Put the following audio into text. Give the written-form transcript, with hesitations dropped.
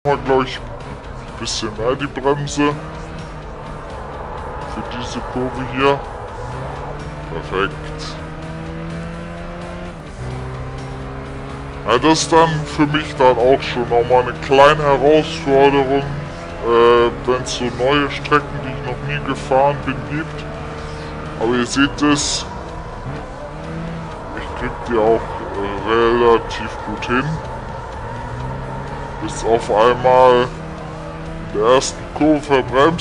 Glaube ich, ein bisschen mehr die Bremse. Für diese Kurve hier. Perfekt. Ja, das ist dann für mich dann auch schon nochmal eine kleine Herausforderung, wenn es so neue Strecken, die ich noch nie gefahren bin, gibt. Aber ihr seht es, ich krieg die auch relativ gut hin. Bis auf einmal in der ersten Kurve verbremst.